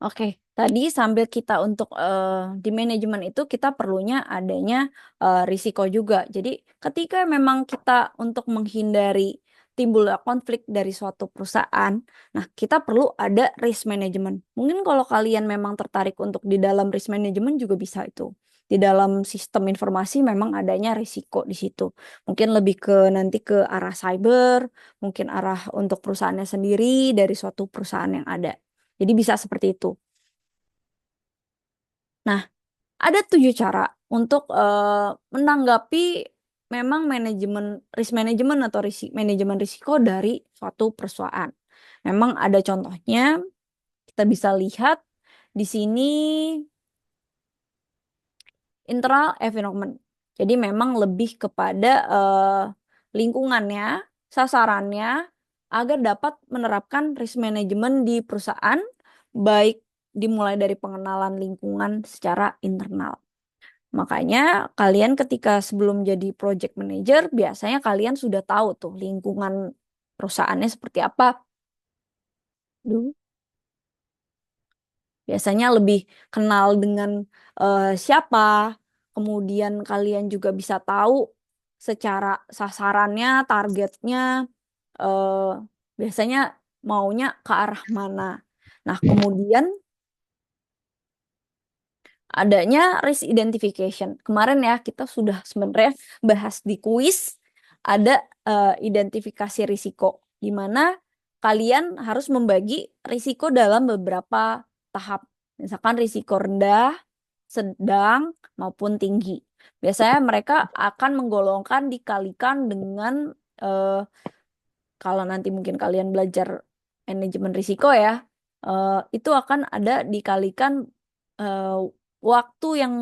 Oke, tadi sambil kita untuk di manajemen itu kita perlunya adanya risiko juga. Jadi ketika memang kita untuk menghindari timbulnya konflik dari suatu perusahaan, nah kita perlu ada risk management. Mungkin kalau kalian memang tertarik untuk di dalam risk management juga bisa itu. Di dalam sistem informasi memang adanya risiko di situ. Mungkin lebih ke nanti ke arah cyber, mungkin arah untuk perusahaannya sendiri dari suatu perusahaan yang ada. Jadi bisa seperti itu. Nah, ada 7 cara untuk menanggapi memang risk management atau manajemen risiko dari suatu perusahaan. Memang ada contohnya, kita bisa lihat di sini internal environment. Jadi memang lebih kepada lingkungannya, sasarannya, agar dapat menerapkan risk management di perusahaan, baik dimulai dari pengenalan lingkungan secara internal. Makanya kalian ketika sebelum jadi project manager, biasanya kalian sudah tahu tuh lingkungan perusahaannya seperti apa. Duh. Biasanya lebih kenal dengan siapa, kemudian kalian juga bisa tahu secara sasarannya, targetnya, eh, biasanya maunya ke arah mana. Nah, kemudian adanya risk identification. Kemarin ya kita sudah sebenarnya bahas di kuis ada identifikasi risiko di mana kalian harus membagi risiko dalam beberapa tahap. Misalkan risiko rendah, sedang maupun tinggi. Biasanya mereka akan menggolongkan dikalikan dengan eh, kalau nanti mungkin kalian belajar manajemen risiko ya, itu akan ada dikalikan eh, waktu yang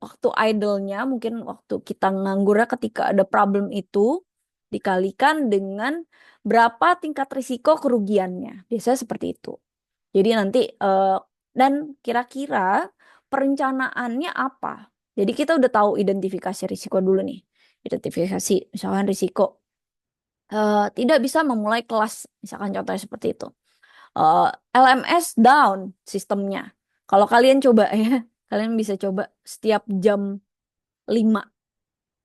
waktu idle-nya, mungkin waktu kita nganggurnya ketika ada problem itu dikalikan dengan berapa tingkat risiko kerugiannya. Biasanya seperti itu. Jadi nanti dan kira-kira perencanaannya apa? Jadi kita udah tahu identifikasi risiko dulu nih. Identifikasi misalkan risiko tidak bisa memulai kelas, misalkan contohnya seperti itu. Eh, LMS down sistemnya. Kalau kalian coba ya, kalian bisa coba setiap jam 5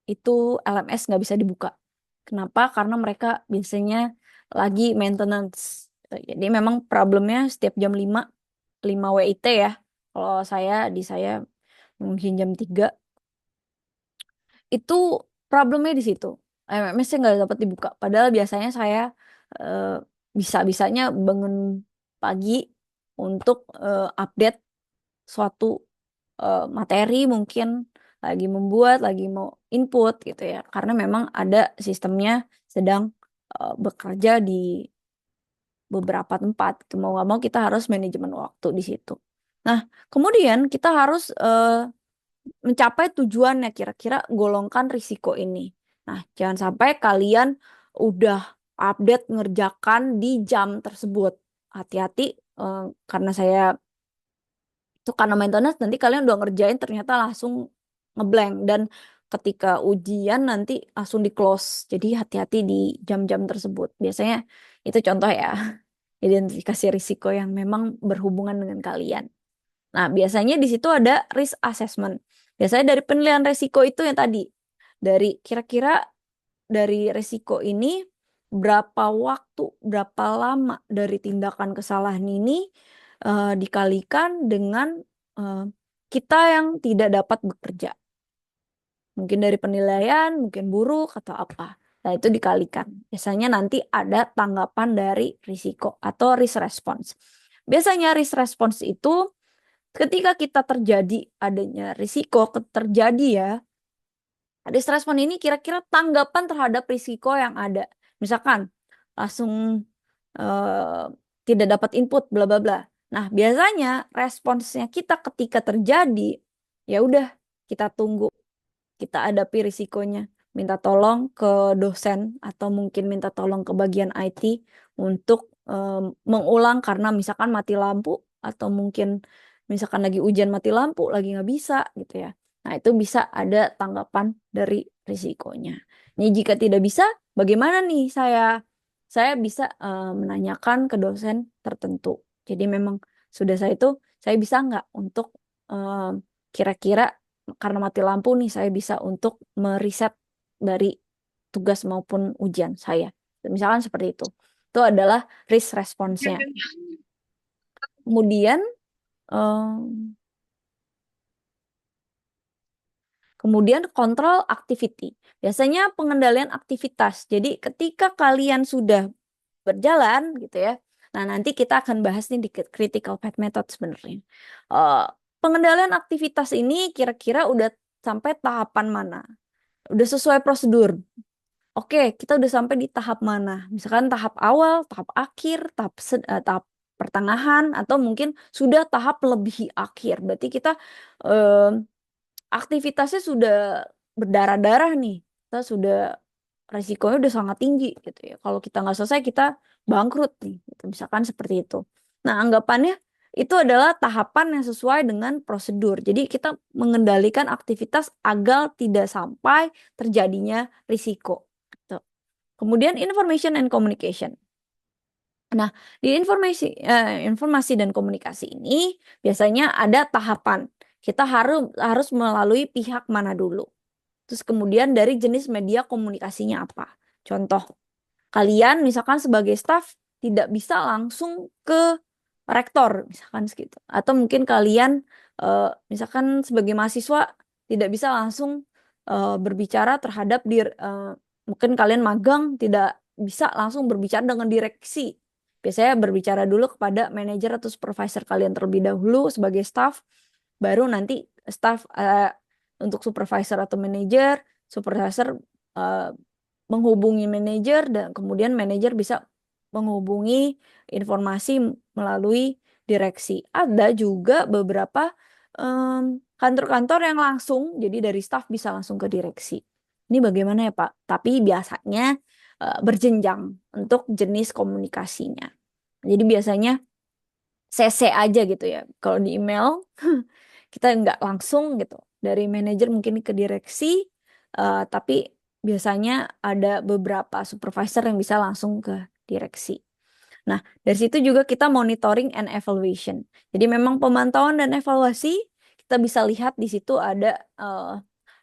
itu LMS nggak bisa dibuka. Kenapa? Karena mereka biasanya lagi maintenance. Jadi memang problemnya setiap jam 5 WIT ya. Kalau saya mungkin jam 3 itu problemnya di situ. MMS-nya nggak dapat dibuka. Padahal biasanya saya eh, bisa-bisanya bangun pagi untuk update suatu materi mungkin lagi membuat, lagi mau input gitu ya. Karena memang ada sistemnya sedang bekerja di beberapa tempat. Mau nggak mau kita harus manajemen waktu di situ. Nah, kemudian kita harus mencapai tujuannya kira-kira golongkan risiko ini. Nah, jangan sampai kalian udah update ngerjakan di jam tersebut. Hati-hati karena saya itu karena maintenance nanti kalian udah ngerjain ternyata langsung ngeblank dan ketika ujian nanti langsung di close. Jadi hati-hati di jam-jam tersebut. Biasanya itu contoh ya identifikasi risiko yang memang berhubungan dengan kalian. Nah, biasanya di situ ada risk assessment. Biasanya dari penilaian risiko itu yang tadi. Dari kira-kira dari risiko ini berapa waktu, berapa lama dari tindakan kesalahan ini dikalikan dengan eh, kita yang tidak dapat bekerja. Mungkin dari penilaian, mungkin buruk atau apa. Nah, itu dikalikan. Biasanya nanti ada tanggapan dari risiko atau risk response. Biasanya risk response itu ketika kita terjadi adanya risiko terjadi ya, risk response ini kira-kira tanggapan terhadap risiko yang ada. Misalkan langsung eh, tidak dapat input bla bla bla. Nah, biasanya responsnya kita ketika terjadi ya udah kita tunggu, kita hadapi risikonya. Minta tolong ke dosen atau mungkin minta tolong ke bagian IT untuk mengulang karena misalkan mati lampu atau mungkin misalkan lagi ujian mati lampu, lagi nggak bisa gitu ya. Nah, itu bisa ada tanggapan dari risikonya. Ini jika tidak bisa, bagaimana nih saya? Saya bisa menanyakan ke dosen tertentu. Jadi memang Sudah saya itu, saya bisa nggak untuk kira-kira karena mati lampu nih, saya bisa untuk meriset dari tugas maupun ujian saya. Misalkan seperti itu. Itu adalah risk response-nya. Kemudian em, kemudian kontrol activity. Biasanya pengendalian aktivitas. Jadi ketika kalian sudah berjalan gitu ya. Nah, nanti kita akan bahas nih di critical path method sebenarnya. Eh, Pengendalian aktivitas ini kira-kira udah sampai tahapan mana? Udah sesuai prosedur. Oke, kita udah sampai di tahap mana? Misalkan tahap awal, tahap akhir, tahap pertengahan, atau mungkin sudah tahap lebih akhir. Berarti kita eh, aktivitasnya sudah berdarah-darah nih. Kita sudah resikonya udah sangat tinggi gitu ya. Kalau kita nggak selesai kita bangkrut nih. Gitu. Misalkan seperti itu. Nah, anggapannya itu adalah tahapan yang sesuai dengan prosedur. Jadi kita mengendalikan aktivitas agar tidak sampai terjadinya risiko. Gitu. Kemudian information and communication. Nah, di informasi dan komunikasi ini biasanya ada tahapan. Kita harus harus melalui pihak mana dulu. Terus kemudian dari jenis media komunikasinya apa. Contoh, kalian misalkan sebagai staff tidak bisa langsung ke rektor, misalkan segitu. Atau mungkin kalian misalkan sebagai mahasiswa tidak bisa langsung berbicara terhadap mungkin kalian magang tidak bisa langsung berbicara dengan direksi. Biasanya berbicara dulu kepada manajer atau supervisor kalian terlebih dahulu sebagai staff, baru nanti staff untuk supervisor atau manajer, supervisor eh, menghubungi manajer dan kemudian manajer bisa menghubungi informasi melalui direksi. Ada juga beberapa kantor-kantor yang langsung, jadi dari staff bisa langsung ke direksi. Ini bagaimana ya Pak? Tapi biasanya berjenjang untuk jenis komunikasinya. Jadi biasanya CC aja gitu ya. Kalau di email kita nggak langsung gitu. Dari manajer mungkin ke direksi, tapi biasanya ada beberapa supervisor yang bisa langsung ke direksi. Nah, dari situ juga kita monitoring and evaluation. Jadi memang pemantauan dan evaluasi kita bisa lihat di situ ada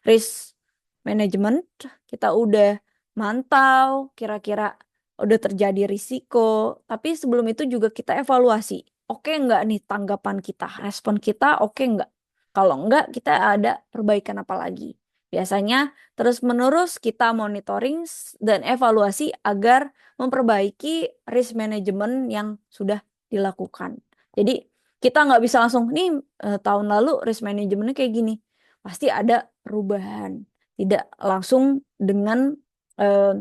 risk management. Kita udah mantau kira-kira udah terjadi risiko. Tapi sebelum itu juga kita evaluasi. Oke nggak nih tanggapan kita, respon kita oke nggak? Kalau nggak, kita ada perbaikan apa lagi? Biasanya terus-menerus kita monitoring dan evaluasi agar memperbaiki risk management yang sudah dilakukan. Jadi kita nggak bisa langsung nih tahun lalu risk manajemennya kayak gini, pasti ada perubahan. Tidak langsung dengan eh,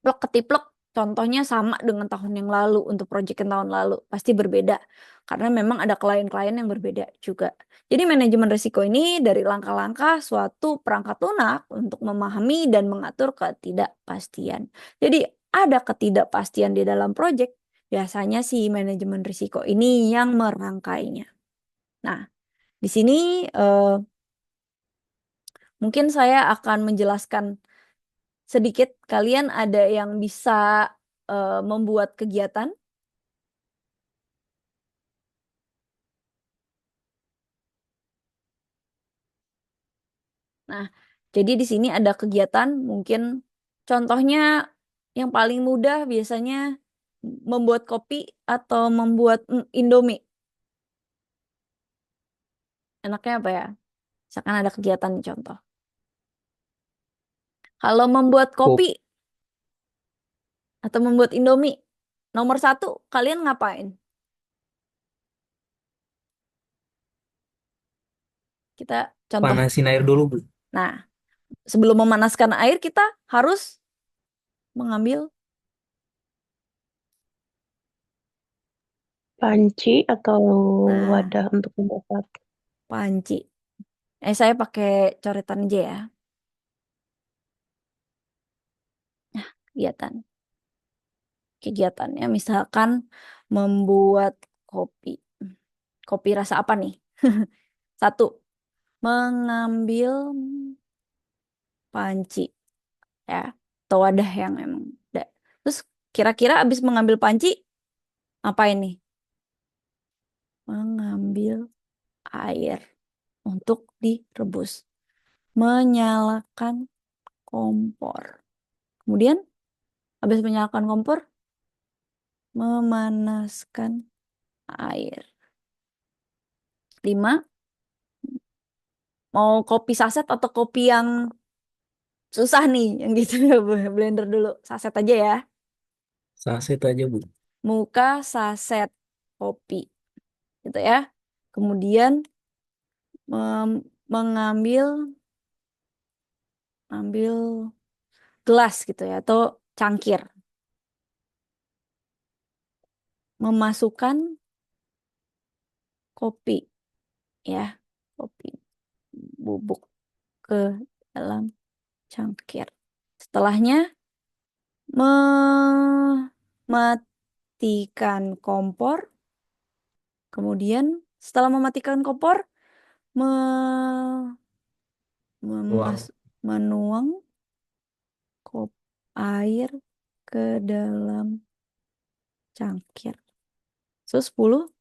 plek ketiplek. Contohnya sama dengan tahun yang lalu untuk proyek yang tahun lalu pasti berbeda karena memang ada klien-klien yang berbeda juga. Jadi manajemen risiko ini dari langkah-langkah suatu perangkat lunak untuk memahami dan mengatur ketidakpastian. Jadi ada ketidakpastian di dalam proyek, biasanya si manajemen risiko ini yang merangkainya. Nah, di sini mungkin saya akan menjelaskan sedikit. Kalian ada yang bisa membuat kegiatan. Nah, jadi di sini ada kegiatan, mungkin contohnya yang paling mudah biasanya membuat kopi atau membuat Indomie. Enaknya apa ya? Misalkan ada kegiatan nih contoh. Kalau membuat kopi Cukup atau membuat Indomie, nomor satu kalian ngapain? Kita contoh. panasin air dulu, Bu. Nah, sebelum memanaskan air kita harus mengambil Panci atau nah wadah untuk memasak. panci. Saya pakai coretan aja ya. Kegiatan. Kegiatannya misalkan membuat kopi. Kopi rasa apa nih? Satu, mengambil panci ya, atau wadah yang emang ada. Terus kira-kira abis mengambil panci apa ini? mengambil air untuk direbus. Menyalakan kompor. Kemudian, habis menyalakan kompor, memanaskan air. 5. Mau kopi saset atau kopi yang susah nih, yang gitu blender dulu. Saset aja ya. Saset aja, Bu. Muka saset kopi, gitu ya. Kemudian mengambil gelas gitu ya, atau cangkir. Memasukkan kopi, ya, kopi bubuk ke dalam cangkir. Setelahnya mematikan kompor. Kemudian setelah mematikan kompor, me- Uang. menuang air ke dalam cangkir. 10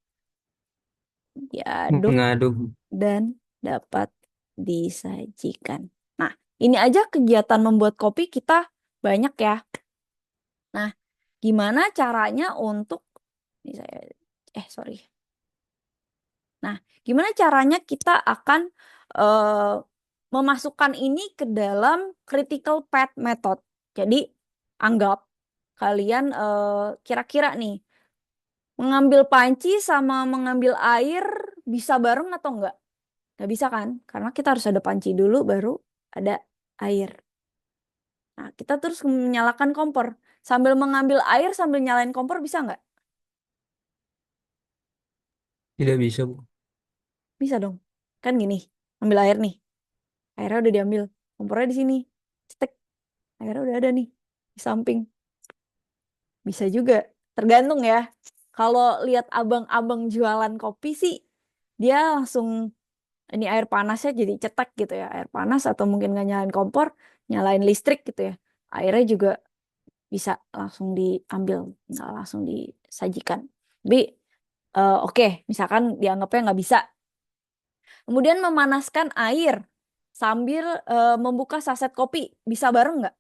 diaduk Mengaduk. dan dapat disajikan. Nah, ini aja kegiatan membuat kopi kita banyak ya. Nah, gimana caranya untuk ini saya sorry. Nah, gimana caranya kita akan eh, memasukkan ini ke dalam critical path method. Jadi, anggap kalian kira-kira nih, mengambil panci sama mengambil air bisa bareng atau enggak? Nggak bisa kan? Karena kita harus ada panci dulu baru ada air. Nah, kita terus menyalakan kompor. Sambil mengambil air sambil nyalain kompor bisa nggak? Tidak bisa, Bu. Bisa dong. Kan gini, ambil air nih. Airnya udah diambil. Kompornya di sini. Cetek. Airnya udah ada nih. Di samping. Bisa juga. Tergantung ya. Kalau lihat abang-abang jualan kopi sih, dia langsung ini air panasnya jadi cetek gitu ya. Air panas atau mungkin nggak nyalain kompor, nyalain listrik gitu ya. Airnya juga bisa langsung diambil, nggak langsung disajikan. Tapi oke, misalkan dianggapnya nggak bisa. Kemudian memanaskan air sambil membuka saset kopi. Bisa bareng nggak?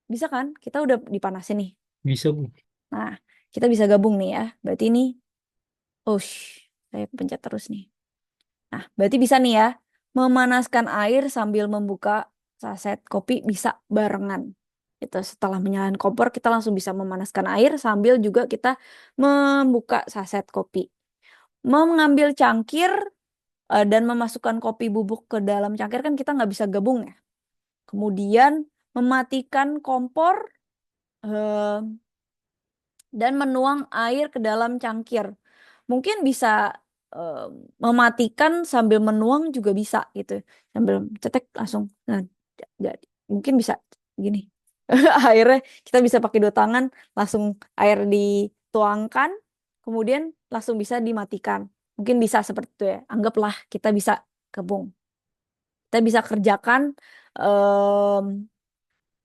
Bisa kan? Kita udah dipanasin nih. Bisa, Bu. Nah, kita bisa gabung nih ya. Berarti ini, oh, saya pencet terus nih. Nah, berarti bisa nih ya. Memanaskan air sambil membuka saset kopi bisa barengan. Itu setelah menyalakan kompor, kita langsung bisa memanaskan air sambil juga kita membuka saset kopi. Mengambil cangkir dan memasukkan kopi bubuk ke dalam cangkir kan kita nggak bisa gabung ya. Kemudian mematikan kompor eh, dan menuang air ke dalam cangkir. Mungkin bisa eh, mematikan sambil menuang juga bisa gitu. Sambil cetek langsung. Nah, jadi mungkin bisa gini. Airnya kita bisa pakai 2 tangan, langsung air dituangkan, kemudian langsung bisa dimatikan. Mungkin bisa seperti itu ya. Anggaplah kita bisa gabung. Kita bisa kerjakan em,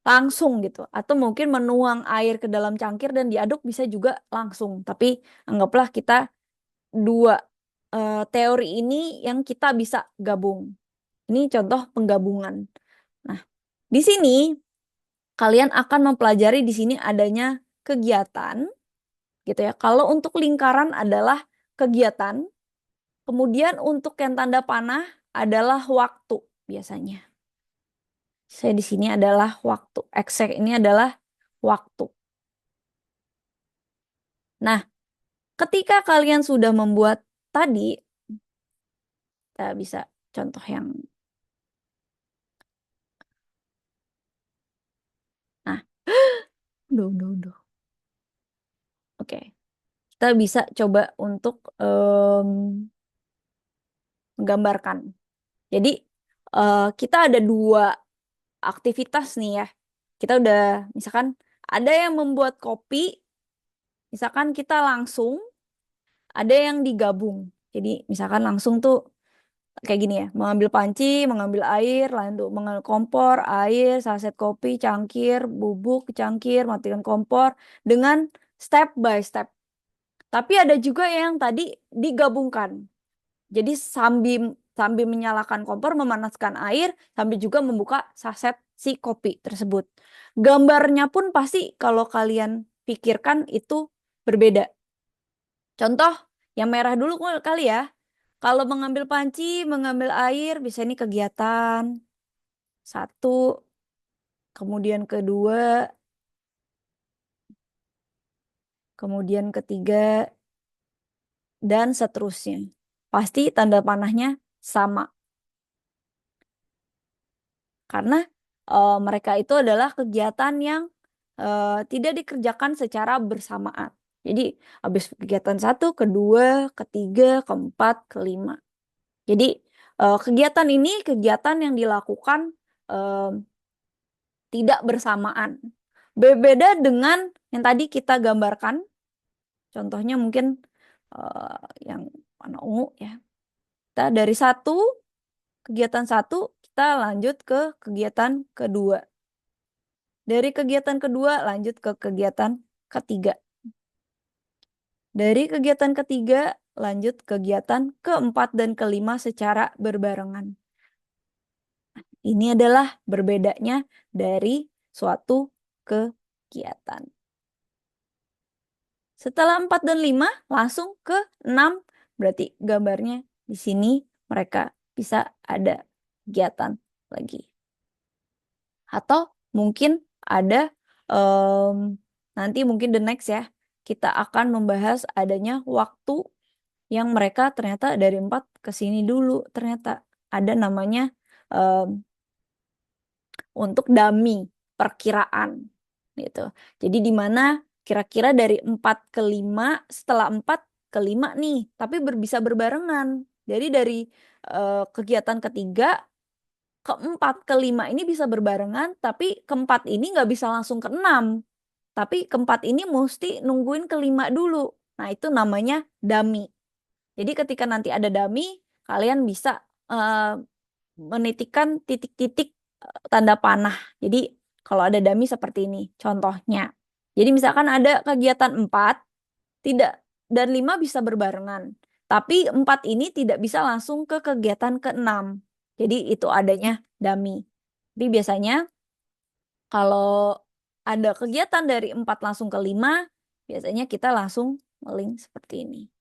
langsung gitu. Atau mungkin menuang air ke dalam cangkir dan diaduk bisa juga langsung. Tapi anggaplah kita dua teori ini yang kita bisa gabung. Ini contoh penggabungan. Nah, di sini kalian akan mempelajari di sini adanya kegiatan gitu ya. Kalau untuk lingkaran adalah kegiatan, kemudian untuk yang tanda panah adalah waktu biasanya. Saya di sini adalah waktu. Exact ini adalah waktu. Nah, ketika kalian sudah membuat tadi, kita bisa contoh yang, nah, duh, duh, duh. Oke, kita bisa coba untuk menggambarkan. Jadi, kita ada 2 aktivitas nih ya. Kita udah, misalkan ada yang membuat kopi, misalkan kita langsung, ada yang digabung. Jadi, misalkan langsung tuh kayak gini ya, mengambil panci, mengambil air, lalu mengambil kompor, air, saset kopi, cangkir, bubuk, cangkir, matikan kompor dengan step by step. Tapi ada juga yang tadi digabungkan. Jadi sambil sambil menyalakan kompor, memanaskan air, sambil juga membuka saset si kopi tersebut. Gambarnya pun pasti kalau kalian pikirkan itu berbeda. Contoh yang merah dulu kali ya. Kalau mengambil panci, mengambil air, bisa ini kegiatan satu, kemudian kedua, kemudian ketiga, dan seterusnya. Pasti tanda panahnya sama. Karena mereka itu adalah kegiatan yang tidak dikerjakan secara bersamaan. Jadi habis kegiatan satu, kedua, ketiga, keempat, kelima. Jadi kegiatan ini kegiatan yang dilakukan eh, tidak bersamaan. Berbeda dengan yang tadi kita gambarkan. Contohnya mungkin yang warna ungu ya. Kita dari kegiatan satu, kita lanjut ke kegiatan kedua. Dari kegiatan kedua lanjut ke kegiatan ketiga. Dari kegiatan ketiga lanjut kegiatan keempat dan kelima secara berbarengan. Ini adalah berbedanya dari suatu kegiatan. Setelah 4 dan 5 langsung ke 6. Berarti gambarnya di sini mereka bisa ada kegiatan lagi. Atau mungkin ada nanti mungkin the next ya. Kita akan membahas adanya waktu yang mereka ternyata dari 4 ke sini dulu. Ternyata ada namanya untuk dummy, perkiraan. Gitu. Jadi di mana kira-kira dari 4 ke 5, setelah 4 ke 5 nih, tapi bisa berbarengan. Jadi dari kegiatan ketiga, keempat, kelima ini bisa berbarengan, tapi keempat ini nggak bisa langsung ke 6. Tapi keempat ini mesti nungguin kelima dulu. Nah itu namanya dummy. Jadi ketika nanti ada dummy, kalian bisa menitikkan titik-titik tanda panah. Jadi kalau ada dummy seperti ini contohnya. Jadi misalkan ada kegiatan 4 tidak dan 5 bisa berbarengan. Tapi 4 ini tidak bisa langsung ke kegiatan ke-6. Jadi itu adanya dummy. Tapi biasanya kalau ada kegiatan dari 4 langsung ke 5, biasanya kita langsung nge-link seperti ini.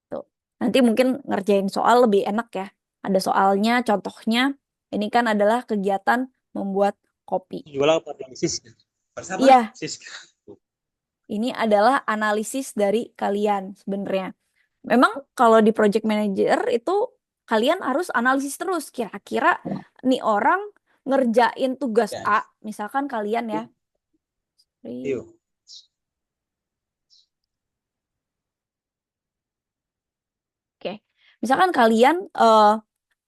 Tuh. Nanti mungkin ngerjain soal lebih enak ya. Ada soalnya, contohnya. Ini kan adalah kegiatan membuat kopi. Iya. Ini adalah analisis dari kalian sebenarnya. Memang kalau di project manager itu kalian harus analisis terus. Kira-kira nih orang ngerjain tugas A, misalkan kalian ya. Oke, misalkan kalian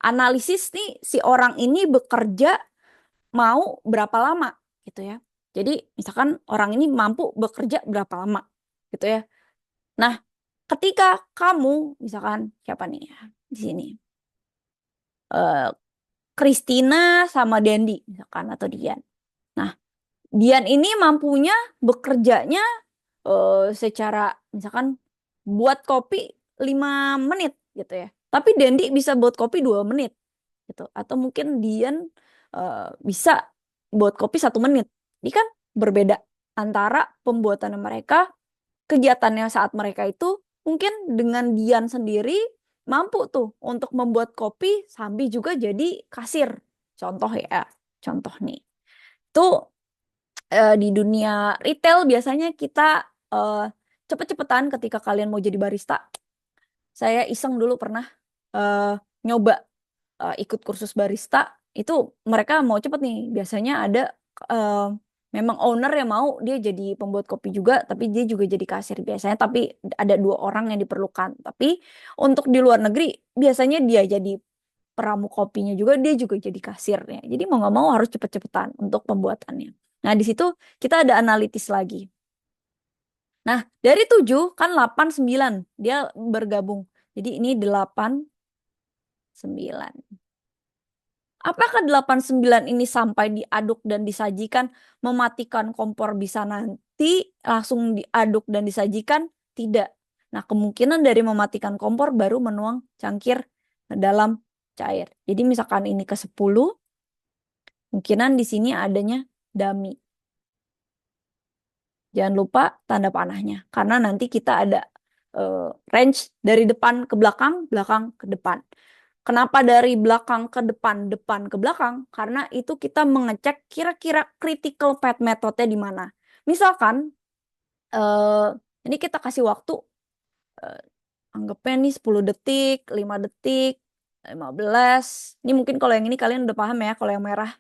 analisis nih si orang ini bekerja mau berapa lama gitu ya. Jadi misalkan orang ini mampu bekerja berapa lama gitu ya. Nah, ketika kamu misalkan siapa nih ya di sini, Christina sama Dendi misalkan atau Dian. Nah, Dian ini mampunya bekerjanya secara misalkan buat kopi 5 menit gitu ya. Tapi Dendi bisa buat kopi 2 menit gitu. Atau mungkin Dian bisa buat kopi 1 menit. Ini kan berbeda antara pembuatan mereka, kegiatannya saat mereka itu mungkin dengan Dian sendiri mampu tuh untuk membuat kopi sambil juga jadi kasir. Contoh ya, contoh nih. Itu di dunia retail biasanya kita cepet-cepetan ketika kalian mau jadi barista. Saya iseng dulu pernah nyoba ikut kursus barista. Itu mereka mau cepet nih. Biasanya ada memang owner yang mau dia jadi pembuat kopi juga, tapi dia juga jadi kasir biasanya. Tapi ada 2 orang yang diperlukan. Tapi untuk di luar negeri biasanya dia jadi peramu kopinya juga, dia juga jadi kasirnya. Jadi mau nggak mau harus cepet-cepetan untuk pembuatannya. Nah di situ kita ada analitis lagi. Nah dari 7 kan 8, 9 dia bergabung. Jadi ini 8, 9. Apakah 8, 9 ini sampai diaduk dan disajikan, mematikan kompor bisa nanti langsung diaduk dan disajikan? Tidak. Nah, kemungkinan dari mematikan kompor baru menuang cangkir dalam cair. Jadi misalkan ini ke 10, kemungkinan di sini adanya dummy. Jangan lupa tanda panahnya, karena nanti kita ada range dari depan ke belakang, belakang ke depan. Kenapa dari belakang ke depan, depan ke belakang? Karena itu kita mengecek kira-kira critical path methodnya di mana. Misalkan, eh, ini kita kasih waktu, eh, anggapnya nih 10 detik, 5 detik, 15. Ini mungkin kalau yang ini kalian udah paham ya, kalau yang merah.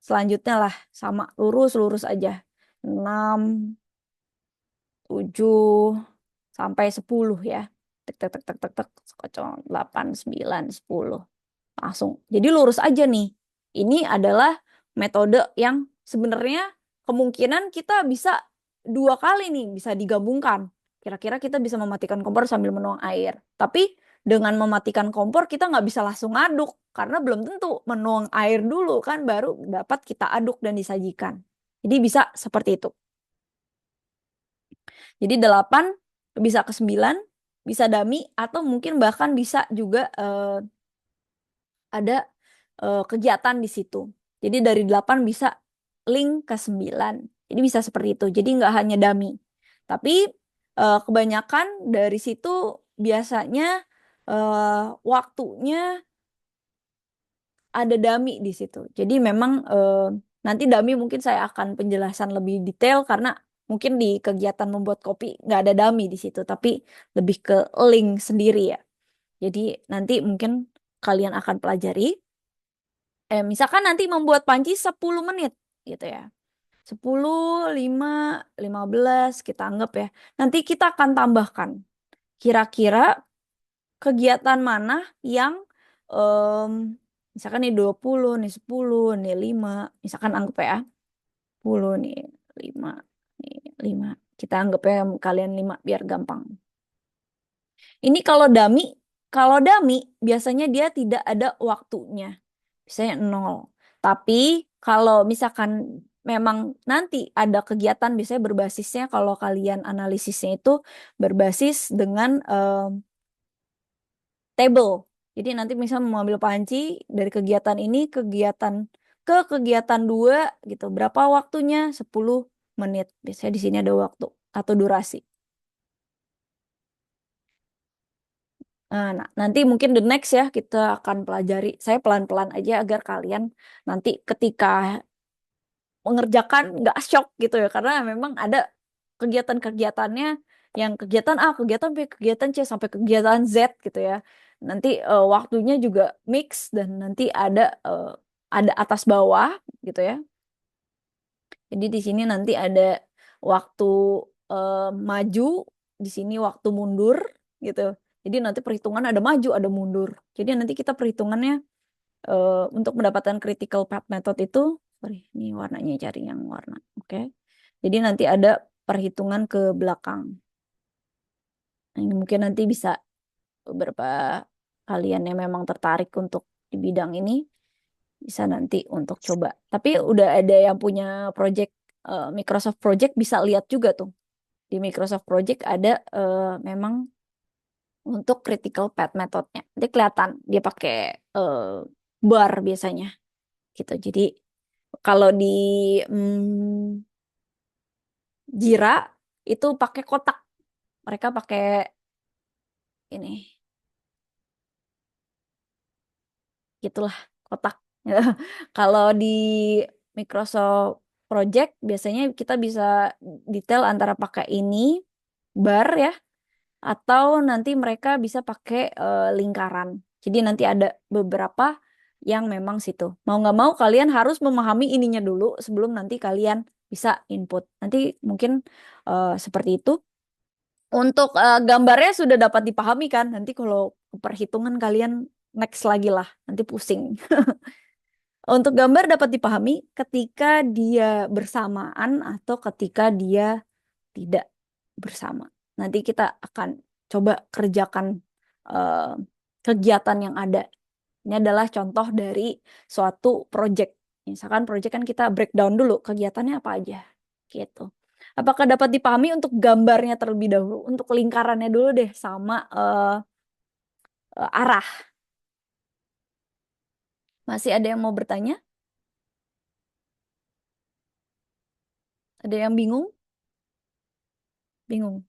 Selanjutnya lah, sama, lurus-lurus aja. 6, 7, sampai 10 ya. Tek, tek, tek, tek, tek, tek. Kocok, 8, 9, 10. Langsung. Jadi lurus aja nih. Ini adalah metode yang sebenarnya kemungkinan kita bisa 2 kali nih, bisa digabungkan. Kira-kira kita bisa mematikan kompor sambil menuang air. Tapi dengan mematikan kompor kita nggak bisa langsung aduk. Karena belum tentu menuang air dulu kan baru dapat kita aduk dan disajikan. Jadi bisa seperti itu. Jadi 8 bisa ke 9, bisa dummy, atau mungkin bahkan bisa juga ada kegiatan di situ. Jadi dari 8 bisa link ke 9. Jadi bisa seperti itu. Jadi nggak hanya dummy. Tapi kebanyakan dari situ biasanya waktunya ada dummy di situ. Jadi memang nanti dummy mungkin saya akan penjelasan lebih detail karena mungkin di kegiatan membuat kopi nggak ada dummy di situ, tapi lebih ke link sendiri ya. Jadi nanti mungkin kalian akan pelajari. Misalkan nanti membuat panci 10 menit gitu ya. 10, 5, 15 kita anggap ya. Nanti kita akan tambahkan. Kira-kira kegiatan mana yang misalkan nih 20, nih 10, nih 5. Misalkan anggap ya. 10 nih 5, nih 5. Kita anggap ya kalian 5 biar gampang. Ini kalau dummy biasanya dia tidak ada waktunya. Biasanya 0. Tapi kalau misalkan memang nanti ada kegiatan biasanya berbasisnya kalau kalian analisisnya itu berbasis dengan table. Jadi nanti misalnya mengambil panci dari kegiatan ini ke kegiatan 2 gitu. Berapa waktunya? 10 menit. Biasanya di sini ada waktu atau durasi. Nah, nanti mungkin the next ya kita akan pelajari. Saya pelan-pelan aja agar kalian nanti ketika mengerjakan nggak shock gitu ya. Karena memang ada kegiatan-kegiatannya yang kegiatan A, kegiatan B, kegiatan C, sampai kegiatan Z gitu ya. Nanti waktunya juga mix dan nanti ada atas bawah gitu ya. Jadi di sini nanti ada waktu maju, di sini waktu mundur gitu. Jadi nanti perhitungan ada maju, ada mundur. Jadi nanti kita perhitungannya untuk mendapatkan critical path method itu, sorry, ini warnanya cari yang warna, oke. Jadi nanti ada perhitungan ke belakang. Nah, ini mungkin nanti bisa beberapa kalian yang memang tertarik untuk di bidang ini bisa nanti untuk coba. Tapi udah ada yang punya project Microsoft Project bisa lihat juga tuh. Di Microsoft Project ada memang untuk critical path methodnya. Nanti kelihatan dia pakai bar biasanya gitu. Jadi kalau di mm, Jira itu pakai kotak. Mereka pakai ini, gitulah, kotak. Kalau di Microsoft Project biasanya kita bisa detail antara pakai ini bar ya, atau nanti mereka bisa pakai lingkaran. Jadi nanti ada beberapa yang memang situ. Mau nggak mau kalian harus memahami ininya dulu sebelum nanti kalian bisa input. Nanti mungkin seperti itu. Untuk gambarnya sudah dapat dipahami kan? Nanti kalau perhitungan kalian next lagi lah, nanti pusing. Untuk gambar dapat dipahami ketika dia bersamaan atau ketika dia tidak bersama. Nanti kita akan coba kerjakan eh, kegiatan yang ada. Ini adalah contoh dari suatu project. Misalkan project kan kita breakdown dulu kegiatannya apa aja. Gitu. Apakah dapat dipahami untuk gambarnya terlebih dahulu? Untuk lingkarannya dulu deh sama arah. Masih ada yang mau bertanya? Ada yang bingung? Bingung.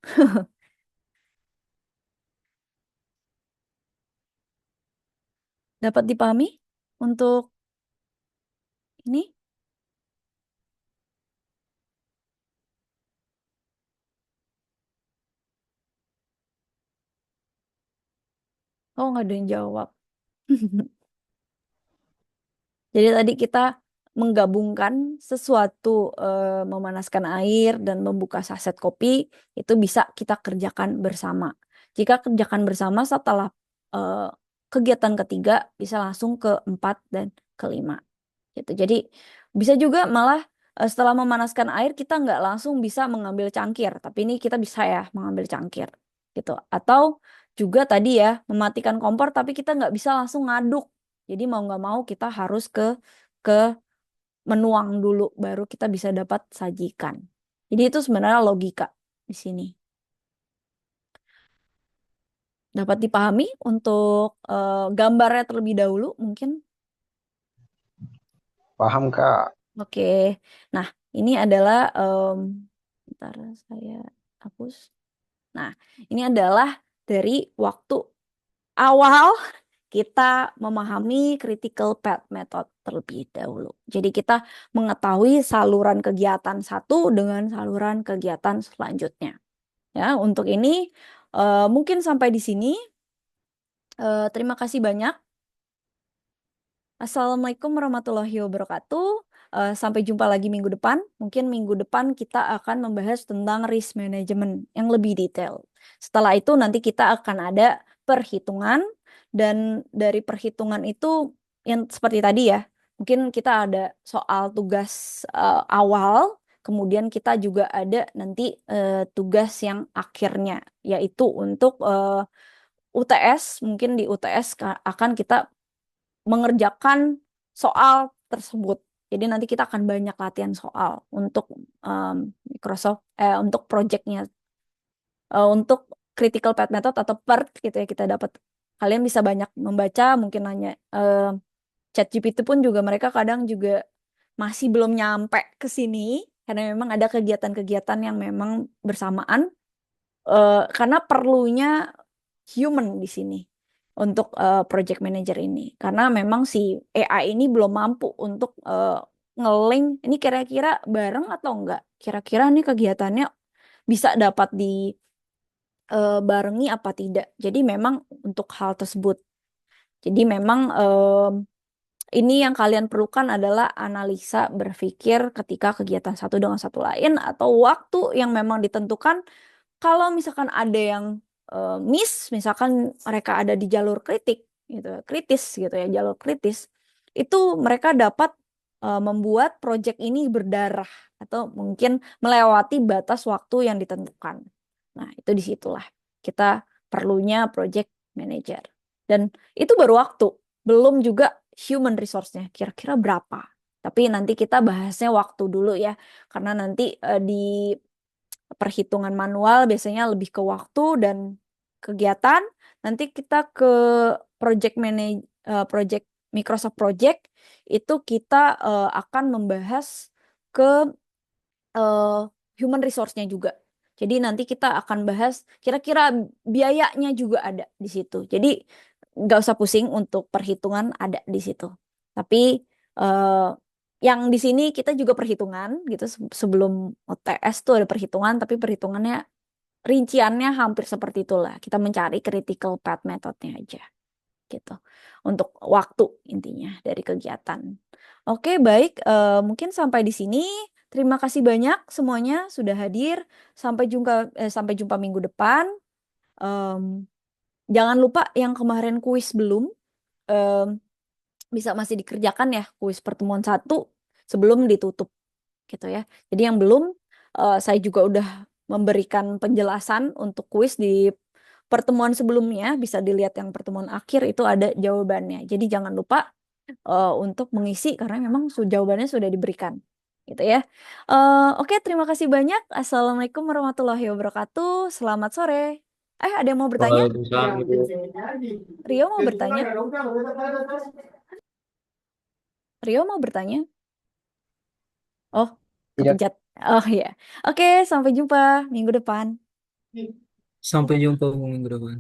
Dapat dipahami untuk ini? Oh, nggak ada yang jawab. Jadi tadi kita menggabungkan sesuatu, memanaskan air dan membuka saset kopi, itu bisa kita kerjakan bersama. Jika kerjakan bersama setelah eh, kegiatan ketiga, bisa langsung ke 4 dan kelima. Gitu. Jadi bisa juga malah setelah memanaskan air kita nggak langsung bisa mengambil cangkir, tapi ini kita bisa ya mengambil cangkir gitu. Atau juga tadi ya mematikan kompor, tapi kita nggak bisa langsung ngaduk. Jadi mau nggak mau kita harus ke menuang dulu, baru kita bisa dapat sajikan. Jadi itu sebenarnya logika di sini. Dapat dipahami untuk gambarnya terlebih dahulu mungkin. Paham, Kak. Oke, nah ini adalah, bentar saya hapus. Nah, ini adalah dari waktu awal kita memahami critical path method terlebih dahulu. Jadi kita mengetahui saluran kegiatan satu dengan saluran kegiatan selanjutnya. Ya, untuk ini mungkin sampai di sini. Terima kasih banyak. Assalamualaikum warahmatullahi wabarakatuh. Sampai jumpa lagi minggu depan. Mungkin minggu depan kita akan membahas tentang risk management yang lebih detail. Setelah itu nanti kita akan ada perhitungan, dan dari perhitungan itu yang seperti tadi ya, mungkin kita ada soal tugas awal, kemudian kita juga ada nanti tugas yang akhirnya, yaitu untuk UTS. Mungkin di UTS akan kita mengerjakan soal tersebut. Jadi nanti kita akan banyak latihan soal untuk Microsoft, untuk projectnya, untuk critical path method atau PERT gitu ya, kita dapat. Kalian bisa banyak membaca, mungkin nanya ChatGPT pun juga, mereka kadang juga masih belum nyampe ke sini karena memang ada kegiatan-kegiatan yang memang bersamaan, karena perlunya human di sini untuk project manager ini, karena memang si AI ini belum mampu untuk nge-link ini kira-kira bareng atau enggak, kira-kira nih kegiatannya bisa dapat dibarengi apa tidak. Jadi memang untuk hal tersebut, jadi memang ini yang kalian perlukan adalah analisa berpikir ketika kegiatan satu dengan satu lain, atau waktu yang memang ditentukan. Kalau misalkan ada yang miss, misalkan mereka ada di jalur gitu, kritis gitu ya, jalur kritis, itu mereka dapat membuat proyek ini berdarah atau mungkin melewati batas waktu yang ditentukan. Nah, itu disitulah kita perlunya project manager. Dan itu baru waktu, belum juga human resource-nya, kira-kira berapa. Tapi nanti kita bahasnya waktu dulu ya, karena nanti di perhitungan manual biasanya lebih ke waktu dan kegiatan. Nanti kita ke project Microsoft Project, itu kita akan membahas ke human resource-nya juga. Jadi nanti kita akan bahas kira-kira biayanya juga ada di situ. Jadi nggak usah pusing untuk perhitungan, ada di situ. Tapi eh, yang di sini kita juga perhitungan gitu, sebelum OTS tuh ada perhitungan, tapi perhitungannya rinciannya hampir seperti itulah. Kita mencari critical path methodnya aja gitu. Untuk waktu intinya dari kegiatan. Oke, baik. Mungkin sampai di sini. Terima kasih banyak semuanya sudah hadir. Sampai jumpa minggu depan. Em, jangan lupa yang kemarin kuis belum, em, bisa masih dikerjakan ya, kuis pertemuan satu sebelum ditutup gitu ya. Jadi yang belum, saya juga udah memberikan penjelasan untuk kuis di pertemuan sebelumnya, bisa dilihat yang pertemuan akhir itu ada jawabannya. Jadi jangan lupa untuk mengisi karena memang jawabannya sudah diberikan. Gitu ya. Oke, terima kasih banyak. Assalamualaikum warahmatullahi wabarakatuh. Selamat sore. Ada yang mau bertanya? Waalaikumsalam. Rio mau bertanya? Rio mau bertanya? Oh, Tidak. kepencet. Oh ya. Oke, sampai jumpa minggu depan. Sampai jumpa minggu depan.